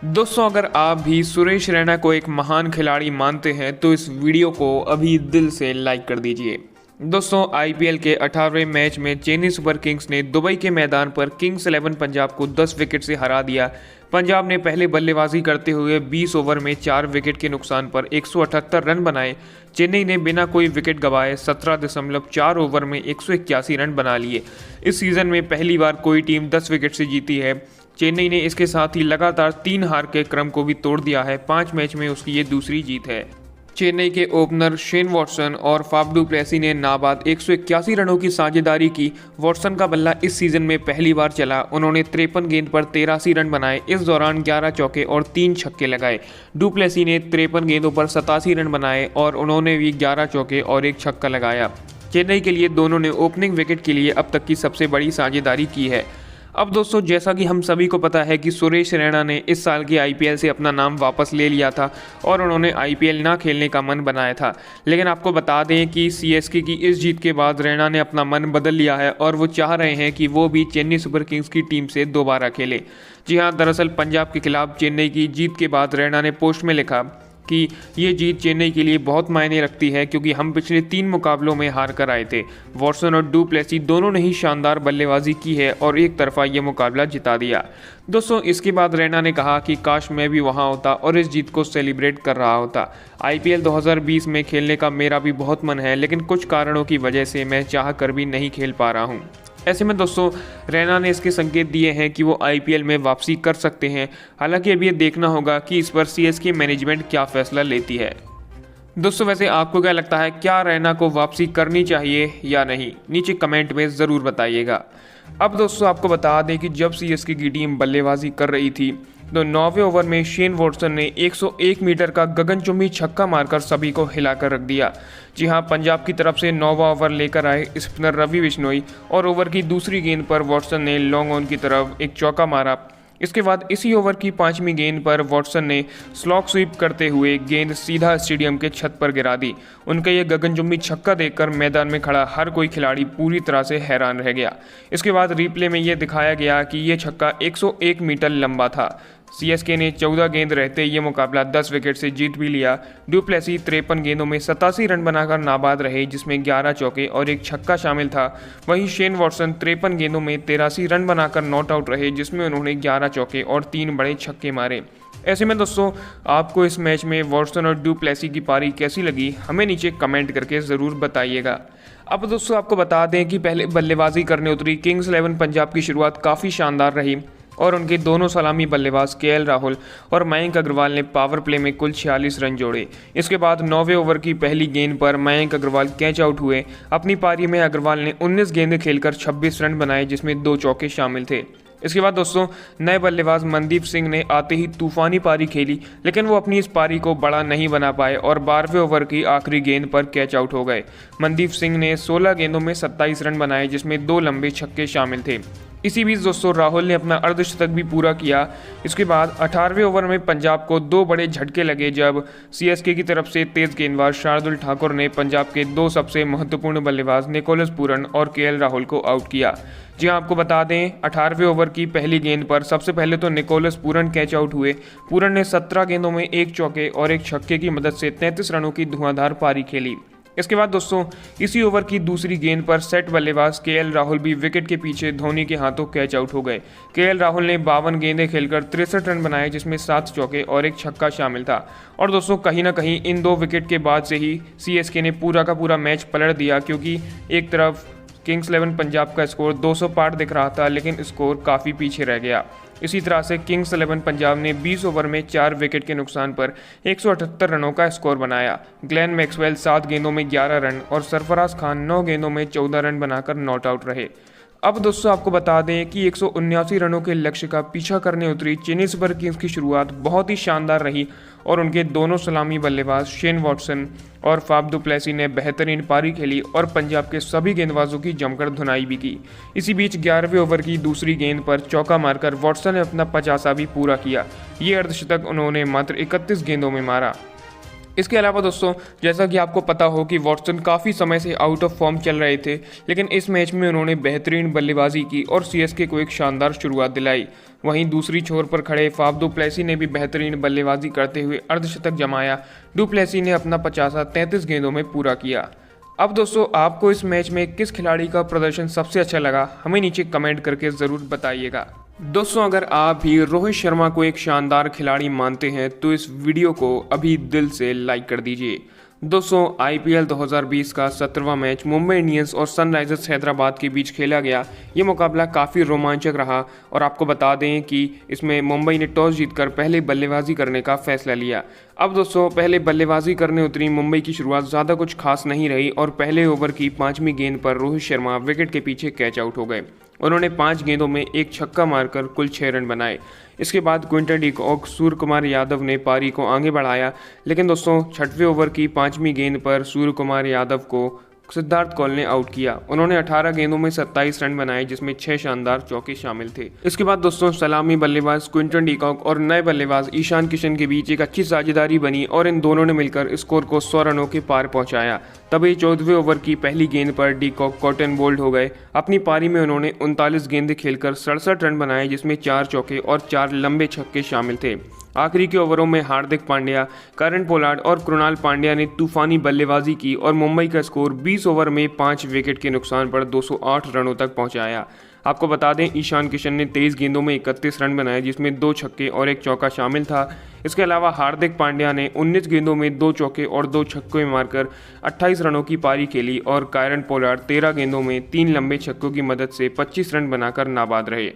दोस्तों, अगर आप भी सुरेश रैना को एक महान खिलाड़ी मानते हैं तो इस वीडियो को अभी दिल से लाइक कर दीजिए। दोस्तों, आईपीएल के 18वें मैच में चेन्नई सुपर किंग्स ने दुबई के मैदान पर किंग्स 11 पंजाब को 10 विकेट से हरा दिया। पंजाब ने पहले बल्लेबाजी करते हुए 20 ओवर में 4 विकेट के नुकसान पर 178 रन बनाए। चेन्नई ने बिना कोई विकेट गंवाए 17.4 ओवर में 181 रन बना लिए। इस सीजन में पहली बार कोई टीम 10 विकेट से जीती है। चेन्नई ने इसके साथ ही लगातार 3 हार के क्रम को भी तोड़ दिया है। 5 मैच में उसकी ये दूसरी जीत है। चेन्नई के ओपनर शेन वॉटसन और फाफ डू प्लेसी ने नाबाद 181 रनों की साझेदारी की। वॉटसन का बल्ला इस सीजन में पहली बार चला। उन्होंने 53 गेंद पर 83 रन बनाए। इस दौरान 11 चौके और 3 छक्के लगाए। डू प्लेसी ने 53 गेंदों पर 87 रन बनाए और उन्होंने भी 11 चौके और 1 छक्का लगाया। चेन्नई के लिए दोनों ने ओपनिंग विकेट के लिए अब तक की सबसे बड़ी साझेदारी की है। अब दोस्तों, जैसा कि हम सभी को पता है कि सुरेश रैना ने इस साल के आईपीएल से अपना नाम वापस ले लिया था और उन्होंने आईपीएल ना खेलने का मन बनाया था। लेकिन आपको बता दें कि सीएसके की इस जीत के बाद रैना ने अपना मन बदल लिया है और वो चाह रहे हैं कि वो भी चेन्नई सुपर किंग्स की टीम से दोबारा खेले। जी हाँ, दरअसल पंजाब के खिलाफ चेन्नई की जीत के बाद रैना ने पोस्ट में लिखा कि ये जीत चेन्नई के लिए बहुत मायने रखती है क्योंकि हम पिछले 3 मुकाबलों में हार कर आए थे। वॉटसन और डू प्लेसी दोनों ने ही शानदार बल्लेबाजी की है और एक तरफा ये मुकाबला जिता दिया। दोस्तों, इसके बाद रैना ने कहा कि काश मैं भी वहां होता और इस जीत को सेलिब्रेट कर रहा होता। आईपीएल 2020 में खेलने का मेरा भी बहुत मन है, लेकिन कुछ कारणों की वजह से मैं चाह कर भी नहीं खेल पा रहा हूँ। ऐसे में दोस्तों, रैना ने इसके संकेत दिए हैं कि वो आईपीएल में वापसी कर सकते हैं। हालांकि अब ये देखना होगा कि इस पर सीएसके मैनेजमेंट क्या फैसला लेती है। दोस्तों, वैसे आपको क्या लगता है, क्या रैना को वापसी करनी चाहिए या नहीं? नीचे कमेंट में ज़रूर बताइएगा। अब दोस्तों, आपको बता दें कि जब सीएसके की टीम बल्लेबाजी कर रही थी तो 9वें ओवर में शेन वॉटसन ने 101 मीटर का गगनचुंबी छक्का मारकर सभी को हिलाकर रख दिया। जी हां, पंजाब की तरफ से 9वां ओवर लेकर आए स्पिनर रवि बिश्नोई और ओवर की दूसरी गेंद पर वॉटसन ने लॉन्ग ऑन की तरफ एक चौका मारा। इसके बाद इसी ओवर की 5वीं गेंद पर वॉटसन ने स्लॉग स्वीप करते हुए गेंद सीधा स्टेडियम के छत पर गिरा दी। उनका ये गगनचुंबी छक्का देखकर मैदान में खड़ा हर कोई खिलाड़ी पूरी तरह से हैरान रह गया। इसके बाद रिप्ले में ये दिखाया गया कि ये छक्का 101 मीटर लंबा था। सीएसके ने 14 गेंद रहते ये मुकाबला 10 विकेट से जीत भी लिया। डू प्लेसी 53 गेंदों में 87 रन बनाकर नाबाद रहे, जिसमें 11 चौके और 1 छक्का शामिल था। वहीं शेन वॉटसन 53 गेंदों में 83 रन बनाकर नॉट आउट रहे, जिसमें उन्होंने 11 चौके और 3 बड़े छक्के मारे। ऐसे में दोस्तों, आपको इस मैच में वॉटसन और डू प्लेसी की पारी कैसी लगी, हमें नीचे कमेंट करके ज़रूर बताइएगा। अब दोस्तों, आपको बता दें कि पहले बल्लेबाजी करने उतरी किंग्स 11 पंजाब की शुरुआत काफ़ी शानदार रही और उनके दोनों सलामी बल्लेबाज केएल राहुल और मयंक अग्रवाल ने पावर प्ले में कुल 46 रन जोड़े। इसके बाद 9वें ओवर की पहली गेंद पर मयंक अग्रवाल कैच आउट हुए। अपनी पारी में अग्रवाल ने 19 गेंदें खेलकर 26 रन बनाए, जिसमें 2 चौके शामिल थे। इसके बाद दोस्तों, नए बल्लेबाज मनदीप सिंह ने आते ही तूफानी पारी खेली, लेकिन वो अपनी इस पारी को बड़ा नहीं बना पाए और 12वें ओवर की आखिरी गेंद पर कैच आउट हो गए। मनदीप सिंह ने 16 गेंदों में 27 रन बनाए, जिसमें 2 लंबे छक्के शामिल थे। इसी बीच दोस्तों, राहुल ने अपना अर्धशतक भी पूरा किया। इसके बाद 18वें ओवर में पंजाब को 2 बड़े झटके लगे जब सीएसके की तरफ से तेज गेंदबाज शार्दुल ठाकुर ने पंजाब के 2 सबसे महत्वपूर्ण बल्लेबाज निकोलस पूरन और केएल राहुल को आउट किया। जी हाँ, आपको बता दें, 18वें ओवर की पहली गेंद पर सबसे पहले तो निकोलस पूरन कैच आउट हुए। पूरन ने 17 गेंदों में 1 चौके और 1 छक्के की मदद से 33 रनों की धुआंधार पारी खेली। इसके बाद दोस्तों, इसी ओवर की दूसरी गेंद पर सेट बल्लेबाज केएल राहुल भी विकेट के पीछे धोनी के हाथों कैच आउट हो गए। केएल राहुल ने 52 गेंदें खेलकर 63 रन बनाए, जिसमें 7 चौके और 1 छक्का शामिल था। और दोस्तों, कहीं ना कहीं इन 2 विकेट के बाद से ही सीएसके ने पूरा का पूरा मैच पलट दिया, क्योंकि एक तरफ किंग्स 11 पंजाब का स्कोर 200 पार दिख रहा था, लेकिन स्कोर काफ़ी पीछे रह गया। इसी तरह से किंग्स 11 पंजाब ने 20 ओवर में 4 विकेट के नुकसान पर 178 रनों का स्कोर बनाया। ग्लेन मैक्सवेल 7 गेंदों में 11 रन और सरफराज खान 9 गेंदों में 14 रन बनाकर नॉट आउट रहे। अब दोस्तों, आपको बता दें कि 179 रनों के लक्ष्य का पीछा करने उतरी चेन्नई सुपर किंग्स की शुरुआत बहुत ही शानदार रही और उनके दोनों सलामी बल्लेबाज शेन वॉटसन और फाफ डू प्लेसी ने बेहतरीन पारी खेली और पंजाब के सभी गेंदबाजों की जमकर धुनाई भी की। इसी बीच 11वें ओवर की दूसरी गेंद पर चौका मारकर वॉटसन ने अपना 50वां भी पूरा किया। ये अर्धशतक उन्होंने मात्र 31 गेंदों में मारा। इसके अलावा दोस्तों, जैसा कि आपको पता हो कि वॉटसन काफ़ी समय से आउट ऑफ फॉर्म चल रहे थे, लेकिन इस मैच में उन्होंने बेहतरीन बल्लेबाजी की और सीएसके को एक शानदार शुरुआत दिलाई। वहीं दूसरी छोर पर खड़े फाफ डु प्लेसी ने भी बेहतरीन बल्लेबाजी करते हुए अर्धशतक जमाया। डु प्लेसी ने अपना 50 33 गेंदों में पूरा किया। अब दोस्तों, आपको इस मैच में किस खिलाड़ी का प्रदर्शन सबसे अच्छा लगा, हमें नीचे कमेंट करके ज़रूर बताइएगा। दोस्तों, अगर आप भी रोहित शर्मा को एक शानदार खिलाड़ी मानते हैं तो इस वीडियो को अभी दिल से लाइक कर दीजिए। दोस्तों, आईपीएल 2020 का 17वां मैच मुंबई इंडियंस और सनराइजर्स हैदराबाद के बीच खेला गया। ये मुकाबला काफ़ी रोमांचक रहा और आपको बता दें कि इसमें मुंबई ने टॉस जीतकर पहले बल्लेबाजी करने का फैसला लिया। अब दोस्तों, पहले बल्लेबाजी करने उतरी मुंबई की शुरुआत ज़्यादा कुछ खास नहीं रही और पहले ओवर की 5वीं गेंद पर रोहित शर्मा विकेट के पीछे कैच आउट हो गए। उन्होंने 5 गेंदों में एक छक्का मारकर कुल 6 रन बनाए। इसके बाद Quinton de Kock, Surya Kumar Yadav ने पारी को आगे बढ़ाया, लेकिन दोस्तों 6वें ओवर की 5वीं गेंद पर सूर्य कुमार यादव को सिद्धार्थ कौल ने आउट किया। उन्होंने 18 गेंदों में 27 रन बनाए, जिसमें 6 शानदार चौके शामिल थे। इसके बाद दोस्तों, सलामी बल्लेबाज क्विंटन डी कॉक और नए बल्लेबाज ईशान किशन के बीच एक अच्छी साझेदारी बनी और इन दोनों ने मिलकर स्कोर को 100 रनों के पार पहुंचाया। तभी 14वें ओवर की पहली गेंद पर डी कॉक कॉटन बोल्ड हो गए। अपनी पारी में उन्होंने 39 गेंदें खेलकर 67 रन बनाए, जिसमें 4 चौके और 4 लंबे छक्के शामिल थे। आखिरी के ओवरों में हार्दिक पांड्या, करण पोलार्ड और कृणाल पांड्या ने तूफानी बल्लेबाजी की और मुंबई का स्कोर 20 ओवर में 5 विकेट के नुकसान पर 208 रनों तक पहुंचाया। आपको बता दें, ईशान किशन ने 23 गेंदों में 31 रन बनाए, जिसमें 2 छक्के और 1 चौका शामिल था। इसके अलावा हार्दिक पांड्या ने 19 गेंदों में 2 चौके और 2 छक्के मारकर 28 रनों की पारी खेली और करण पोलार्ड 13 गेंदों में 3 लंबे छक्कों की मदद से 25 रन बनाकर नाबाद रहे।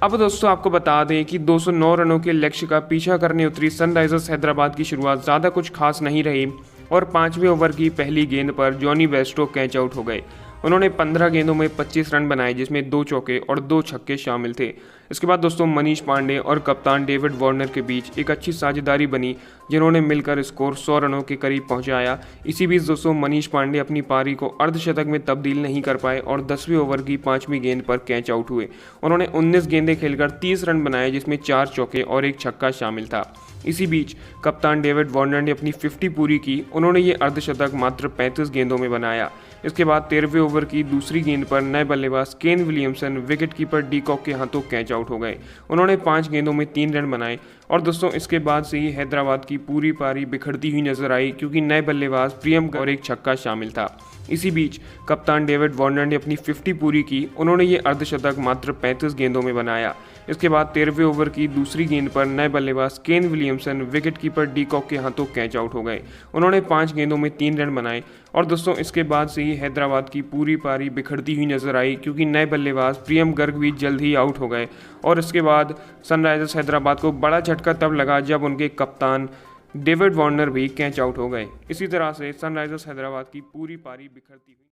अब दोस्तों, आपको बता दें कि 209 रनों के लक्ष्य का पीछा करने उतरी सनराइजर्स हैदराबाद की शुरुआत ज़्यादा कुछ खास नहीं रही और 5वें ओवर की पहली गेंद पर जॉनी बेस्टो कैच आउट हो गए। उन्होंने 15 गेंदों में 25 रन बनाए, जिसमें 2 चौके और 2 छक्के शामिल थे। इसके बाद दोस्तों, मनीष पांडे और कप्तान डेविड वार्नर के बीच एक अच्छी साझेदारी बनी, जिन्होंने मिलकर स्कोर 100 रनों के करीब पहुंचाया। इसी बीच दोस्तों, मनीष पांडे अपनी पारी को अर्धशतक में तब्दील नहीं कर पाए और 10वें ओवर की 5वीं गेंद पर कैच आउट हुए। उन्होंने 19 गेंदें खेलकर 30 रन बनाए, जिसमें 4 चौके और 1 छक्का शामिल था। इसी बीच कप्तान डेविड वार्नर ने अपनी 50 पूरी की। उन्होंने ये अर्धशतक मात्र 35 गेंदों में बनाया। इसके बाद 13वें ओवर की दूसरी गेंद पर नए बल्लेबाज Kane Williamson wicketkeeper de Kock के हाथों कैच आउट हो गए। उन्होंने 5 गेंदों में 3 रन बनाए और दोस्तों, इसके बाद से ही हैदराबाद की पूरी पारी बिखरती हुई नजर आई, क्योंकि नए बल्लेबाज प्रियम और 1 छक्का शामिल था। इसी बीच कप्तान डेविड वार्नर ने अपनी 50 पूरी की। उन्होंने ये अर्धशतक मात्र 35 गेंदों में बनाया। इसके बाद 13वें ओवर की दूसरी गेंद पर नए बल्लेबाज Kane Williamson wicketkeeper de Kock के हाथों कैच आउट हो गए। उन्होंने 5 गेंदों में 3 रन बनाए और दोस्तों, इसके बाद से ही हैदराबाद की पूरी पारी बिखरती हुई नजर आई, क्योंकि नए बल्लेबाज प्रियम गर्ग भी जल्द ही आउट हो गए और इसके बाद सनराइजर्स हैदराबाद को बड़ा झटका तब लगा जब उनके कप्तान डेविड वार्नर भी कैच आउट हो गए। इसी तरह से सनराइजर्स हैदराबाद की पूरी पारी बिखरती हुई